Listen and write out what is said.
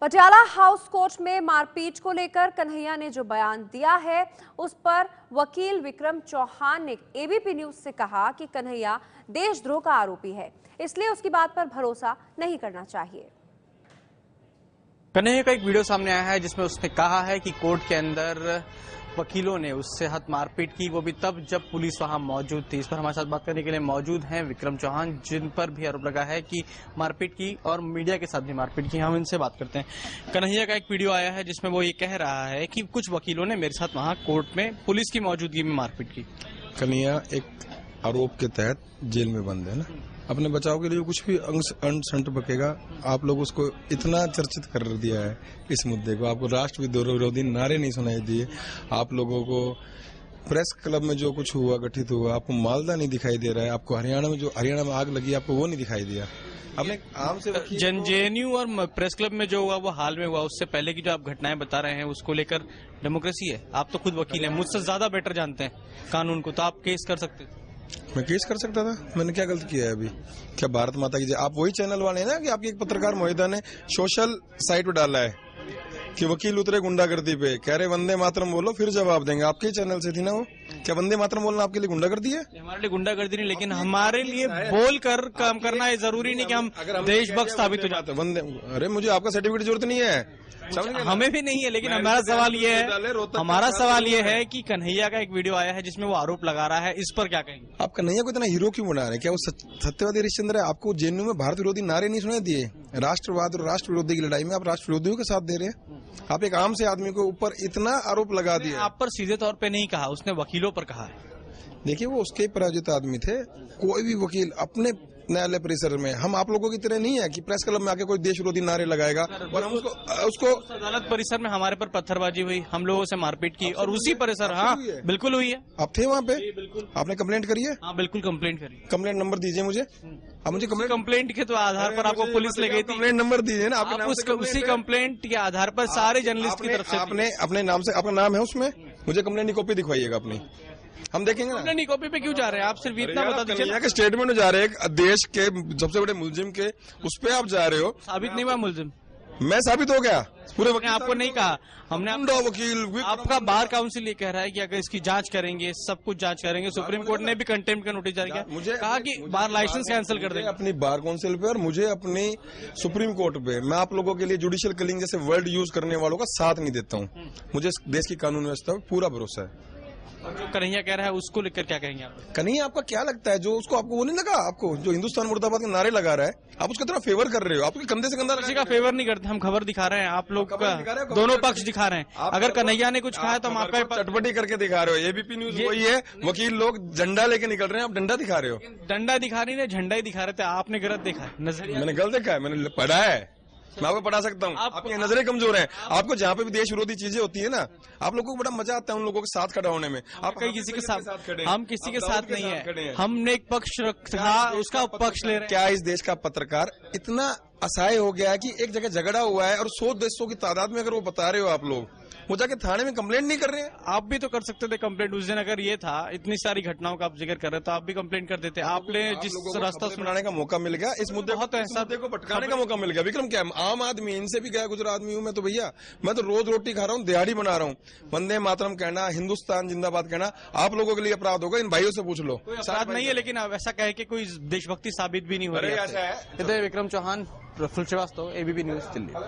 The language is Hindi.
पटियाला हाउस कोर्ट में मारपीट को लेकर कन्हैया ने जो बयान दिया है उस पर वकील विक्रम चौहान ने एबीपी न्यूज से कहा कि कन्हैया देशद्रोह का आरोपी है, इसलिए उसकी बात पर भरोसा नहीं करना चाहिए। कन्हैया का एक वीडियो सामने आया है जिसमें उसने कहा है कि कोर्ट के अंदर वकीलों ने उससे हद मारपीट की, वो भी तब जब पुलिस वहां मौजूद थी। इस पर हमारे साथ बात करने के लिए मौजूद हैं विक्रम चौहान, जिन पर भी आरोप लगा है कि मारपीट की और मीडिया के साथ भी मारपीट की। हम इनसे बात करते हैं। कन्हैया का एक वीडियो आया है जिसमें वो ये कह रहा है कि कुछ वकीलों ने मेरे साथ वहां कोर्ट में पुलिस की मौजूदगी में मारपीट की। कन्हैया एक आरोप के तहत जेल में बंद है ना, अपने बचाव के लिए कुछ भी अंट बकेगा। आप लोग उसको इतना चर्चित कर दिया है इस मुद्दे को, आपको राष्ट्र विरोधी नारे नहीं सुनाई दिए, आप लोगों को प्रेस क्लब में जो कुछ हुआ गठित हुआ, आपको मालदा नहीं दिखाई दे रहा है, आपको हरियाणा में आग लगी आपको वो नहीं दिखाई दिया। अपने आम से जेएनयू और प्रेस क्लब में जो हुआ वो हाल में हुआ, उससे पहले की जो आप घटनाएं बता रहे हैं उसको लेकर डेमोक्रेसी है। आप तो खुद वकील हैं, मुझसे ज्यादा बेटर जानते हैं कानून को, तो आप केस कर सकते थे। मैं केस कर सकता था, मैंने क्या गलती किया है अभी? क्या भारत माता की जय। आप वही चैनल वाले हैं ना कि आपके एक पत्रकार मोहिदा ने सोशल साइट पे डाला है कि वकील उतरे गुंडागर्दी पे, कह रहे वंदे मातरम बोलो फिर जवाब देंगे। आपके चैनल से थी ना वो? क्या वंदे मातरम बोलना आपके लिए गुंडागर्दी है? हमारे लिए गुंडागर्दी नहीं, लेकिन हमारे लिए बोल कर काम करना है। जरूरी नहीं कि हम देशभक्त साबित हो जाते। वंदे, अरे मुझे आपका सर्टिफिकेट जरूरत नहीं है, हमें भी नहीं है, लेकिन हमारा सवाल ये है कि कन्हैया का एक वीडियो आया है जिसमें वो आरोप लगा रहा है, इस पर क्या कहेंगे? आप कन्हैया को इतना हीरो क्यों बना रहे हैं? क्या वो सत्यवादी हरिश्चंद्र है? आपको जेएनयू में भारत विरोधी नारे नहीं सुनाई दिए? राष्ट्रवाद और राष्ट्र विरोधी की लड़ाई में आप राष्ट्र विरोधियों के साथ दे रहे हैं। आप एक आम से आदमी को ऊपर इतना आरोप लगा दिया। आप पर सीधे तौर पे नहीं कहा, उसने वकीलों पर कहा है। देखिए वो उसके पराजित आदमी थे। कोई भी वकील अपने न्यायालय परिसर में, हम आप लोगों की तरह नहीं है कि प्रेस क्लब में आके कोई देश विरोधी नारे लगाएगा और हम उसको अदालत परिसर में हमारे पर पत्थरबाजी हुई, हम लोगों से मारपीट की और उसी परिसर, हाँ बिल्कुल हुई है। आप थे वहाँ पे? आपने कंप्लेंट करी है? हाँ बिल्कुल कंप्लेंट करी। कंप्लेंट नंबर दीजिए मुझे। आप मुझे कंप्लेंट के तो आधार पर आपको पुलिस ले गई थी। कंप्लेंट नंबर दीजिए ना। उसी कंप्लेंट के आधार पर सारे जर्नलिस्ट की तरफ से आपने अपने नाम से, आपका नाम है उसमें, मुझे कंप्लेंट की कॉपी दिखवाइएगा अपनी, हम देखेंगे ना। नहीं, कॉपी पे क्यों जा रहे हैं आप? सिर्फ इतना बता दीजिए। कन्हैया के स्टेटमेंट में जा रहे हैं, देश के सबसे बड़े मुलजिम के, उस पे आप जा रहे हो। साबित नहीं हुआ मुलजिम? मैं साबित हो गया? पूरे वकील आपको नहीं कहा हमने। वकील आपका बार काउंसिल ये कह रहा है कि अगर इसकी जांच करेंगे, सब कुछ जांच करेंगे। सुप्रीम कोर्ट ने भी कंटेम्प्ट का नोटिस जारी किया, मुझे कहा कि बार लाइसेंस कैंसिल कर देंगे। अपनी बार काउंसिल पे और मुझे अपनी सुप्रीम कोर्ट पे, मैं आप लोगों के लिए जुडिशियल किलिंग जैसे वर्ड यूज करने वालों का साथ नहीं देता हूँ। मुझे देश की कानून व्यवस्था पर पूरा भरोसा है। जो कन्हैया कह रहा है उसको लेकर क्या कहेंगे आप? कन्हैया आपका क्या लगता है जो उसको, आपको वो नहीं लगा? आपको जो हिंदुस्तान मुर्दाबाद के नारे लगा रहा है, आप उसका इतना फेवर कर रहे हो? आपके कंधे से कंधा किसी का फेवर नहीं करते, हम खबर दिखा रहे हैं, आप लोग का दोनों पक्ष दिखा रहे हैं। अगर कन्हैया ने कुछ कहा है तो हम आपका चटपटी करके दिखा रहे हो। एबीपी न्यूज वही है, वकील लोग झंडा लेके निकल रहे हैं, आप डंडा दिखा रहे हो। डंडा दिखा रही है, झंडा ही दिखा रहे थे। आपने गलत देखा है, नजरिया मैंने गलत देखा है, मैंने पढ़ा है, मैं आपको पढ़ा सकता हूँ। आपकी नजरें कमजोर हैं। आपको जहाँ पे भी देश विरोधी चीजें होती है ना, आप लोगों को बड़ा मजा आता है उन लोगों के साथ खड़ा होने में। आप कहीं किसी के साथ खड़े हैं? हम किसी के साथ नहीं है, हमने एक पक्ष रखा, उसका पक्ष ले रहे हैं। क्या इस देश का पत्रकार इतना असहाय हो गया है कि एक जगह झगड़ा हुआ है और 100 देशों की तादाद में अगर वो बता रहे हो आप लोग, वो जाके थाने में कंप्लेंट नहीं कर रहे हैं? आप भी तो कर सकते थे कंप्लेंट उस दिन। अगर ये था, इतनी सारी घटनाओं का आप जिक्र कर रहे तो आप भी कंप्लेंट कर देते। आपने जिस रास्ता सुनाने का मौका मिल गया, इस मुद्दे को भटकाने का मौका मिल गया। विक्रम क्या आम आदमी, इनसे भी गया गुजरा आदमी हूँ मैं तो भैया। मैं तो रोज रोटी खा रहा हूँ, दिहाड़ी बना रहा हूँ। वंदे मातरम कहना, हिंदुस्तान जिंदाबाद कहना आप लोगों के लिए अपराध होगा। इन भाइयों से पूछ लो। अपराध नहीं है, लेकिन ऐसा कहे कि कोई देशभक्ति साबित भी नहीं हो रही है। विक्रम चौहान, प्रफुल्ल श्रीवास्तव, एबीपी न्यूज, दिल्ली।